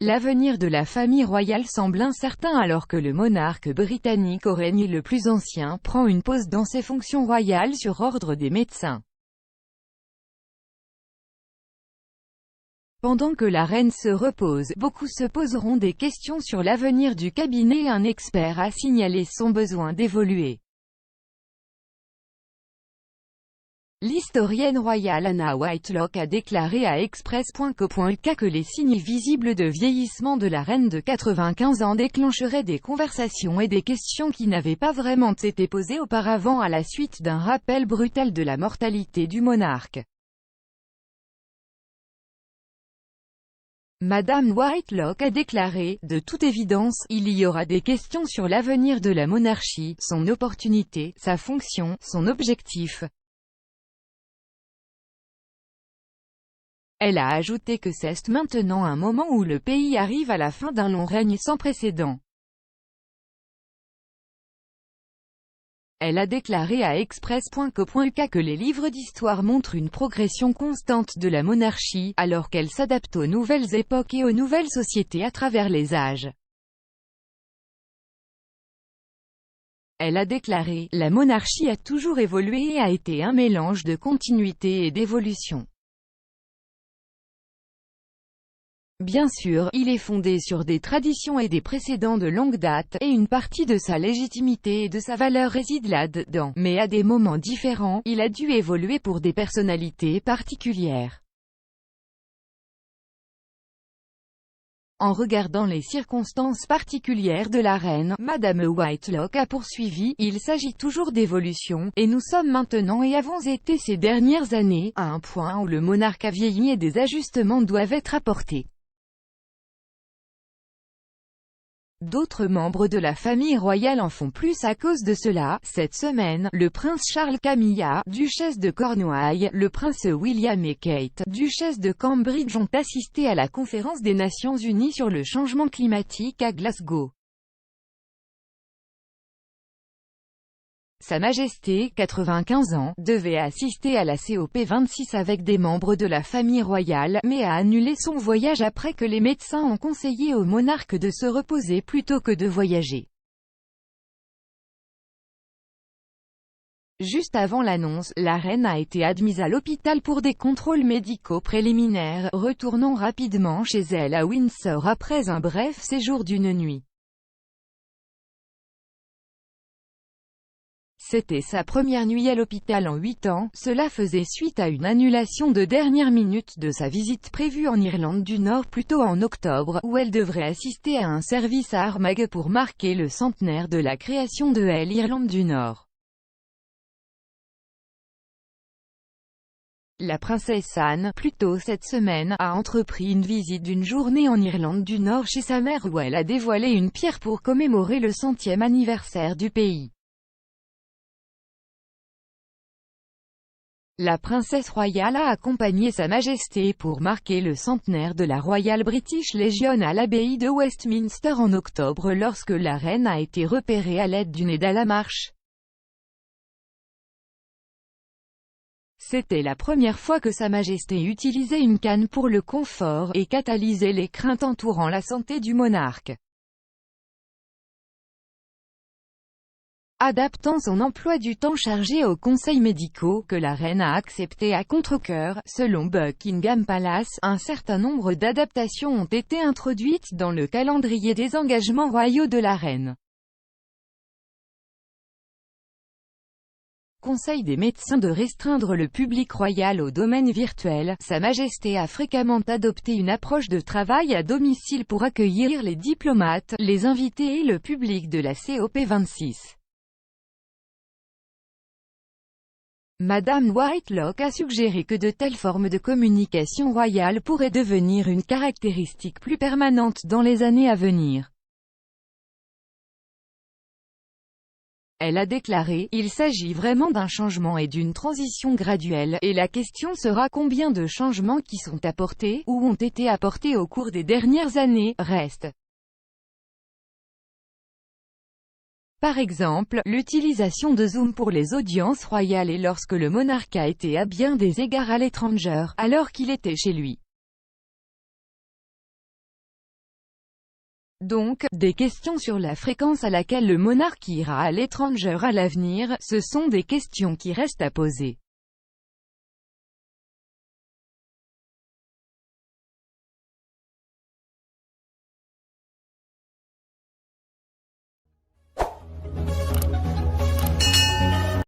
L'avenir de la famille royale semble incertain alors que le monarque britannique au règne le plus ancien prend une pause dans ses fonctions royales sur ordre des médecins. Pendant que la reine se repose, beaucoup se poseront des questions sur l'avenir du cabinet et un expert a signalé son besoin d'évoluer. L'historienne royale Anna Whitelock a déclaré à Express.co.uk que les signes visibles de vieillissement de la reine de 95 ans déclencheraient des conversations et des questions qui n'avaient pas vraiment été posées auparavant à la suite d'un rappel brutal de la mortalité du monarque. Madame Whitelock a déclaré, de toute évidence, il y aura des questions sur l'avenir de la monarchie, son opportunité, sa fonction, son objectif. Elle a ajouté que c'est maintenant un moment où le pays arrive à la fin d'un long règne sans précédent. Elle a déclaré à Express.co.uk que les livres d'histoire montrent une progression constante de la monarchie, alors qu'elle s'adapte aux nouvelles époques et aux nouvelles sociétés à travers les âges. Elle a déclaré, la monarchie a toujours évolué et a été un mélange de continuité et d'évolution. Bien sûr, il est fondé sur des traditions et des précédents de longue date, et une partie de sa légitimité et de sa valeur réside là-dedans, mais à des moments différents, il a dû évoluer pour des personnalités particulières. En regardant les circonstances particulières de la reine, Madame Whitelock a poursuivi, il s'agit toujours d'évolution, et nous sommes maintenant et avons été ces dernières années, à un point où le monarque a vieilli et des ajustements doivent être apportés. D'autres membres de la famille royale en font plus à cause de cela. Cette semaine, le prince Charles Camilla, duchesse de Cornouailles, le prince William et Kate, duchesse de Cambridge ont assisté à la conférence des Nations Unies sur le changement climatique à Glasgow. Sa Majesté, 95 ans, devait assister à la COP26 avec des membres de la famille royale, mais a annulé son voyage après que les médecins ont conseillé au monarque de se reposer plutôt que de voyager. Juste avant l'annonce, la reine a été admise à l'hôpital pour des contrôles médicaux préliminaires, retournant rapidement chez elle à Windsor après un bref séjour d'une nuit. C'était sa première nuit à l'hôpital en 8 ans, cela faisait suite à une annulation de dernière minute de sa visite prévue en Irlande du Nord plus tôt en octobre, où elle devrait assister à un service à Armagh pour marquer le centenaire de la création de l'Irlande du Nord. La princesse Anne, plus tôt cette semaine, a entrepris une visite d'une journée en Irlande du Nord chez sa mère où elle a dévoilé une pierre pour commémorer le 100e anniversaire du pays. La princesse royale a accompagné Sa Majesté pour marquer le centenaire de la Royal British Legion à l'abbaye de Westminster en octobre lorsque la reine a été repérée à l'aide d'une aide à la marche. C'était la première fois que Sa Majesté utilisait une canne pour le confort, et catalysait les craintes entourant la santé du monarque. Adaptant son emploi du temps chargé aux conseils médicaux, que la reine a accepté à contre-cœur, selon Buckingham Palace, un certain nombre d'adaptations ont été introduites dans le calendrier des engagements royaux de la reine. Conseil des médecins de restreindre le public royal au domaine virtuel, Sa Majesté a fréquemment adopté une approche de travail à domicile pour accueillir les diplomates, les invités et le public de la COP26. Madame Whitelock a suggéré que de telles formes de communication royale pourraient devenir une caractéristique plus permanente dans les années à venir. Elle a déclaré, « Il s'agit vraiment d'un changement et d'une transition graduelle, et la question sera combien de changements qui sont apportés, ou ont été apportés au cours des dernières années, restent. Par exemple, l'utilisation de Zoom pour les audiences royales et lorsque le monarque a été à bien des égards à l'étranger, alors qu'il était chez lui. Donc, des questions sur la fréquence à laquelle le monarque ira à l'étranger à l'avenir, ce sont des questions qui restent à poser.